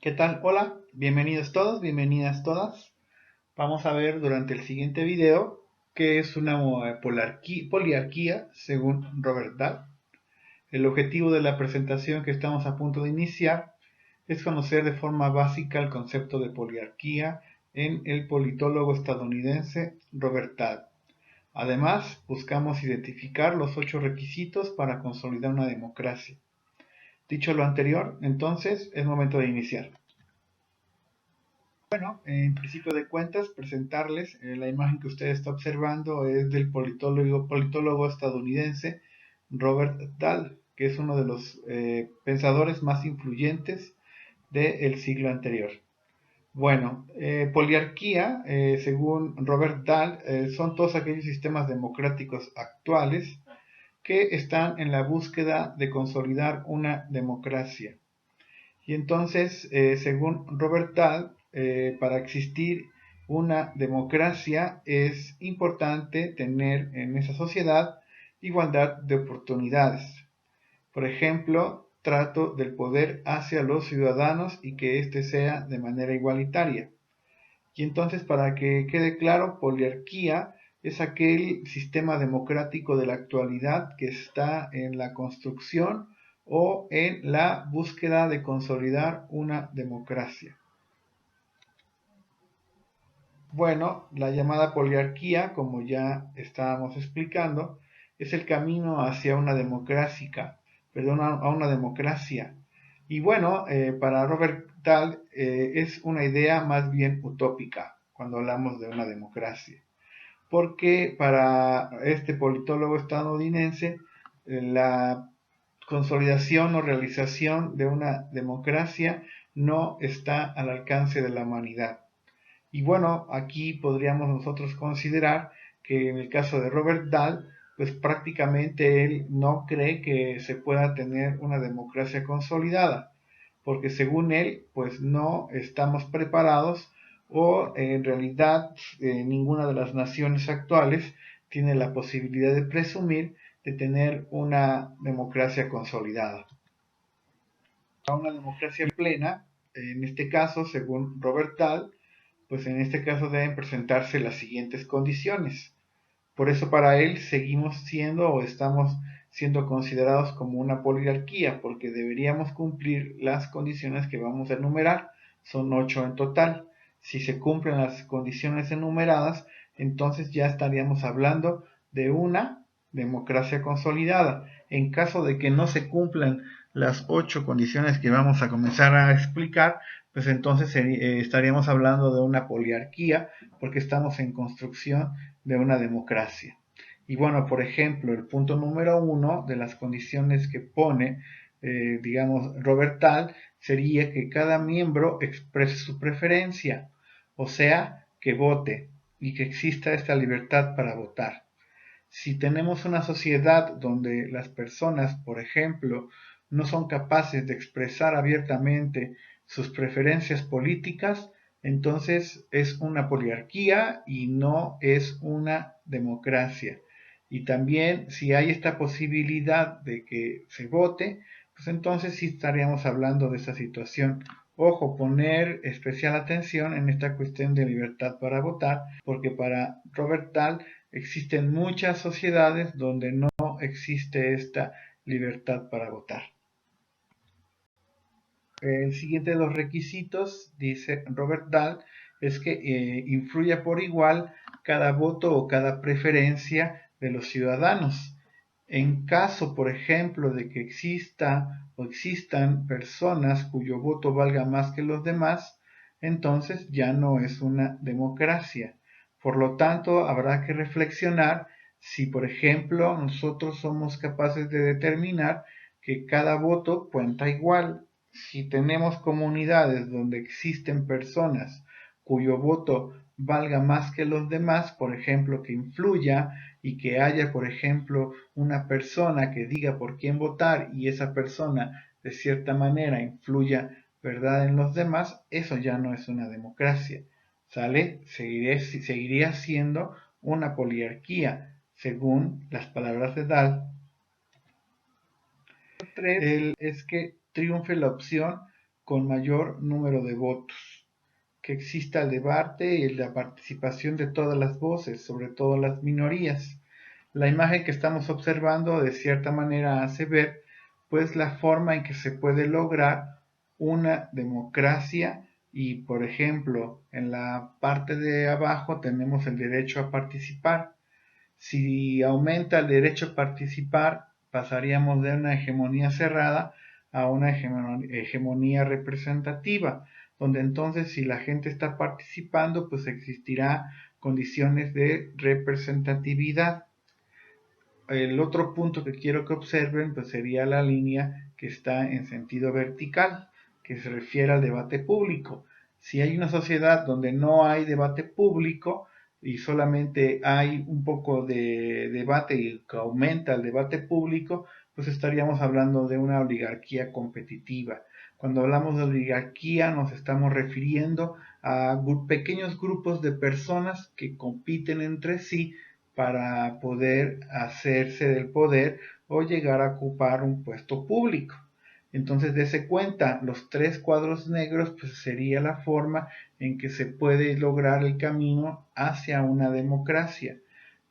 ¿Qué tal? Hola, bienvenidos todos, bienvenidas todas. Vamos a ver durante el siguiente video qué es una poliarquía según Robert Dahl. El objetivo de la presentación que estamos a punto de iniciar es conocer de forma básica el concepto de poliarquía en el politólogo estadounidense Robert Dahl. Además, buscamos identificar los 8 requisitos para consolidar una democracia. Dicho lo anterior, entonces es momento de iniciar. Bueno, en principio de cuentas, presentarles la imagen que usted está observando es del politólogo estadounidense Robert Dahl, que es uno de los pensadores más influyentes del siglo anterior. Bueno, poliarquía, según Robert Dahl, son todos aquellos sistemas democráticos actuales que están en la búsqueda de consolidar una democracia. Y entonces, según Robert Dahl, para existir una democracia es importante tener en esa sociedad igualdad de oportunidades. Por ejemplo, trato del poder hacia los ciudadanos y que éste sea de manera igualitaria. Y entonces, para que quede claro, poliarquía es aquel sistema democrático de la actualidad que está en la construcción o en la búsqueda de consolidar una democracia. Bueno, la llamada poliarquía, como ya estábamos explicando, es el camino hacia una a una democracia. Y bueno, para Robert Dahl es una idea más bien utópica cuando hablamos de una democracia, porque para este politólogo estadounidense la consolidación o realización de una democracia no está al alcance de la humanidad. Y bueno, aquí podríamos nosotros considerar que en el caso de Robert Dahl, pues prácticamente él no cree que se pueda tener una democracia consolidada, porque según él, pues no estamos preparados o en realidad ninguna de las naciones actuales tiene la posibilidad de presumir de tener una democracia consolidada. Para una democracia plena, en este caso, según Robert Dahl, pues en este caso deben presentarse las siguientes condiciones. Por eso para él seguimos siendo o estamos siendo considerados como una poliarquía, porque deberíamos cumplir las condiciones que vamos a enumerar. Son 8 en total. Si se cumplen las condiciones enumeradas, entonces ya estaríamos hablando de una democracia consolidada. En caso de que no se cumplan las 8 condiciones que vamos a comenzar a explicar, pues entonces estaríamos hablando de una poliarquía, porque estamos en construcción de una democracia. Y bueno, por ejemplo, el punto número 1 de las condiciones que pone, digamos, Robert Dahl, sería que cada miembro exprese su preferencia, o sea, que vote y que exista esta libertad para votar. Si tenemos una sociedad donde las personas, por ejemplo, no son capaces de expresar abiertamente sus preferencias políticas, entonces es una poliarquía y no es una democracia. Y también si hay esta posibilidad de que se vote, pues entonces sí estaríamos hablando de esa situación. Ojo, poner especial atención en esta cuestión de libertad para votar, porque para Robert Dahl existen muchas sociedades donde no existe esta libertad para votar. El siguiente de los requisitos, dice Robert Dahl, es que influya por igual cada voto o cada preferencia de los ciudadanos. En caso, por ejemplo, de que exista o existan personas cuyo voto valga más que los demás, entonces ya no es una democracia. Por lo tanto, habrá que reflexionar si, por ejemplo, nosotros somos capaces de determinar que cada voto cuenta igual. Si tenemos comunidades donde existen personas cuyo voto valga más que los demás, por ejemplo, que influya y que haya, por ejemplo, una persona que diga por quién votar y esa persona de cierta manera influya, ¿verdad?, en los demás, eso ya no es una democracia, ¿sale? Seguiría siendo una poliarquía, según las palabras de Dahl. 3 es que triunfe la opción con mayor número de votos, que exista el debate y la participación de todas las voces, sobre todo las minorías. La imagen que estamos observando de cierta manera hace ver pues la forma en que se puede lograr una democracia y por ejemplo en la parte de abajo tenemos el derecho a participar. Si aumenta el derecho a participar pasaríamos de una hegemonía cerrada a una hegemonía representativa, donde entonces si la gente está participando pues existirá condiciones de representatividad. El otro punto que quiero que observen pues sería la línea que está en sentido vertical, que se refiere al debate público. Si hay una sociedad donde no hay debate público y solamente hay un poco de debate y que aumenta el debate público, pues estaríamos hablando de una oligarquía competitiva. Cuando hablamos de oligarquía nos estamos refiriendo a pequeños grupos de personas que compiten entre sí para poder hacerse del poder o llegar a ocupar un puesto público. Entonces, dése cuenta, los tres cuadros negros pues sería la forma en que se puede lograr el camino hacia una democracia.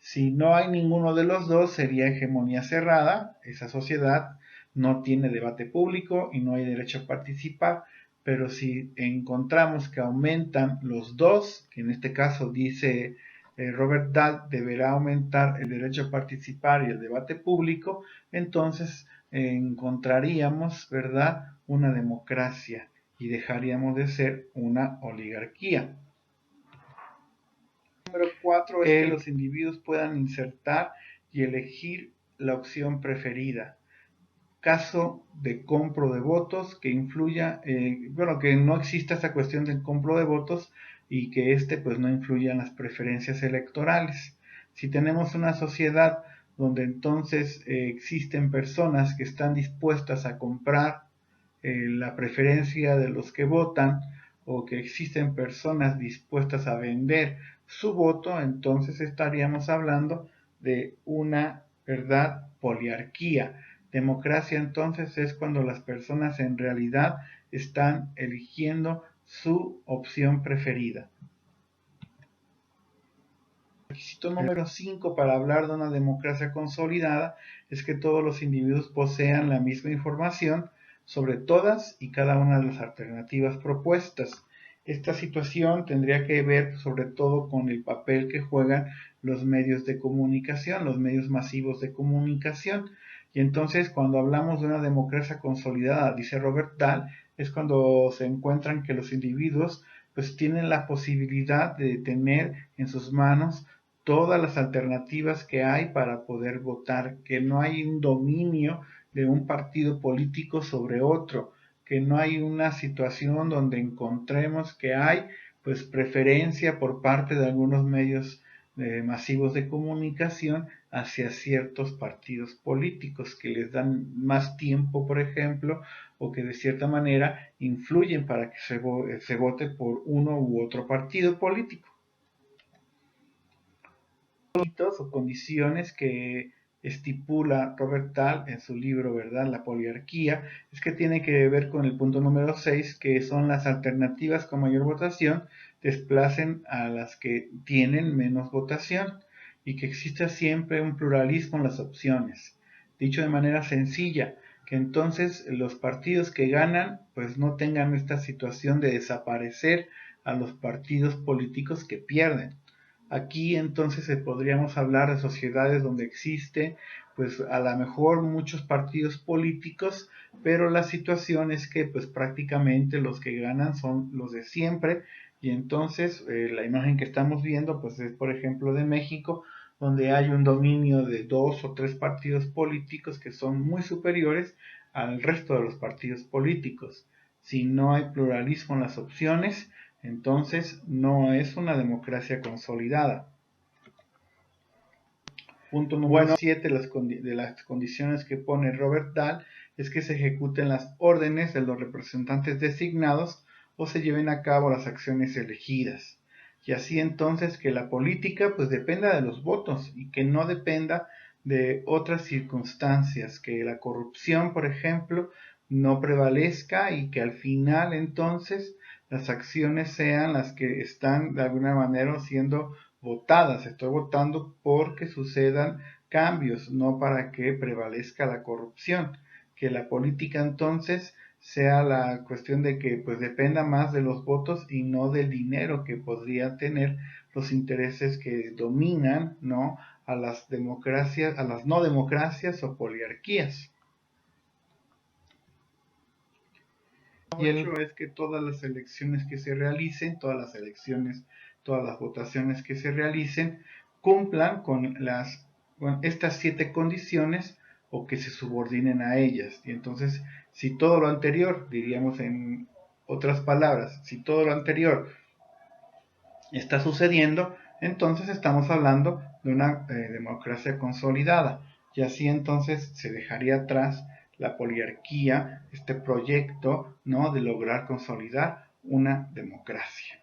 Si no hay ninguno de los dos, sería hegemonía cerrada, esa sociedad no tiene debate público y no hay derecho a participar, pero si encontramos que aumentan los dos, que en este caso dice Robert Dahl, deberá aumentar el derecho a participar y el debate público, entonces encontraríamos, ¿verdad?, una democracia y dejaríamos de ser una oligarquía. Número 4 es que los individuos puedan insertar y elegir la opción preferida. Caso de compro de votos que influya, que no exista esta cuestión del compro de votos y que pues no influya en las preferencias electorales. Si tenemos una sociedad donde entonces existen personas que están dispuestas a comprar la preferencia de los que votan o que existen personas dispuestas a vender su voto, entonces estaríamos hablando de una, ¿verdad?, poliarquía. Democracia entonces es cuando las personas en realidad están eligiendo su opción preferida. El requisito número 5 para hablar de una democracia consolidada es que todos los individuos posean la misma información sobre todas y cada una de las alternativas propuestas. Esta situación tendría que ver sobre todo con el papel que juegan los medios de comunicación, los medios masivos de comunicación. Y entonces cuando hablamos de una democracia consolidada, dice Robert Dahl, es cuando se encuentran que los individuos pues tienen la posibilidad de tener en sus manos todas las alternativas que hay para poder votar, que no hay un dominio de un partido político sobre otro, que no hay una situación donde encontremos que hay pues preferencia por parte de algunos medios masivos de comunicación hacia ciertos partidos políticos que les dan más tiempo, por ejemplo, o que de cierta manera influyen para que se vote por uno u otro partido político. O condiciones que estipula Robert Dahl en su libro, ¿verdad?, La poliarquía, es que tiene que ver con el punto número 6, que son las alternativas con mayor votación desplacen a las que tienen menos votación y que exista siempre un pluralismo en las opciones. Dicho de manera sencilla, que entonces los partidos que ganan pues no tengan esta situación de desaparecer a los partidos políticos que pierden. Aquí entonces podríamos hablar de sociedades donde existe pues a lo mejor muchos partidos políticos, pero la situación es que pues prácticamente los que ganan son los de siempre y entonces la imagen que estamos viendo pues es por ejemplo de México, donde hay un dominio de 2 o 3 partidos políticos que son muy superiores al resto de los partidos políticos. Si no hay pluralismo en las opciones, entonces no es una democracia consolidada. Punto número 7 de las condiciones que pone Robert Dahl es que se ejecuten las órdenes de los representantes designados o se lleven a cabo las acciones elegidas. Y así entonces que la política pues dependa de los votos y que no dependa de otras circunstancias, que la corrupción, por ejemplo, no prevalezca y que al final entonces las acciones sean las que están de alguna manera siendo votadas. Estoy votando porque sucedan cambios, no para que prevalezca la corrupción. Que la política entonces sea la cuestión de que pues dependa más de los votos y no del dinero que podría tener los intereses que dominan, ¿no?, a las democracias, a las no democracias o poliarquías. Y el hecho es que todas las elecciones que se realicen, todas las votaciones que se realicen, cumplan con estas 7 condiciones o que se subordinen a ellas. Y entonces, si todo lo anterior, diríamos en otras palabras, si todo lo anterior está sucediendo, entonces estamos hablando de una democracia consolidada. Y así entonces se dejaría atrás la poliarquía, este proyecto, ¿no?, de lograr consolidar una democracia.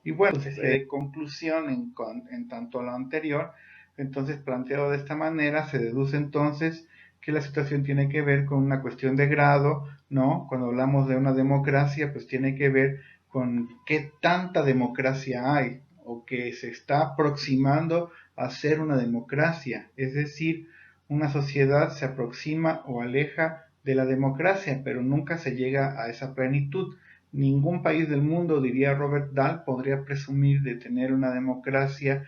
Y bueno, pues, conclusión en tanto a lo anterior, entonces planteado de esta manera, se deduce entonces que la situación tiene que ver con una cuestión de grado, ¿no? Cuando hablamos de una democracia, pues tiene que ver con qué tanta democracia hay o que se está aproximando a ser una democracia. Es decir, una sociedad se aproxima o aleja de la democracia, pero nunca se llega a esa plenitud. Ningún país del mundo, diría Robert Dahl, podría presumir de tener una democracia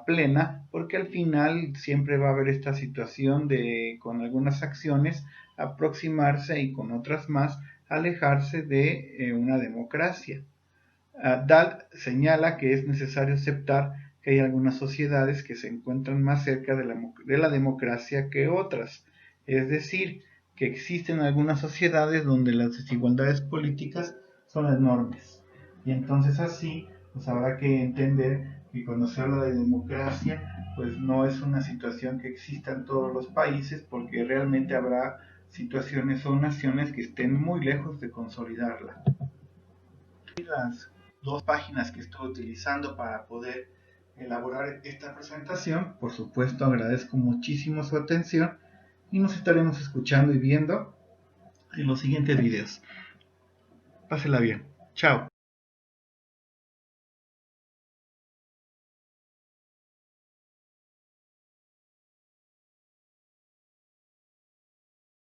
plena, porque al final siempre va a haber esta situación de, con algunas acciones, aproximarse y con otras más, alejarse de una democracia. Dahl señala que es necesario aceptar que hay algunas sociedades que se encuentran más cerca de la democracia que otras, es decir, que existen algunas sociedades donde las desigualdades políticas son enormes. Y entonces así, pues habrá que entender que cuando se habla de democracia, pues no es una situación que exista en todos los países, porque realmente habrá situaciones o naciones que estén muy lejos de consolidarla. Las 2 páginas que estoy utilizando para poder elaborar esta presentación, por supuesto agradezco muchísimo su atención y nos estaremos escuchando y viendo en los siguientes videos. Pásela bien. Chao.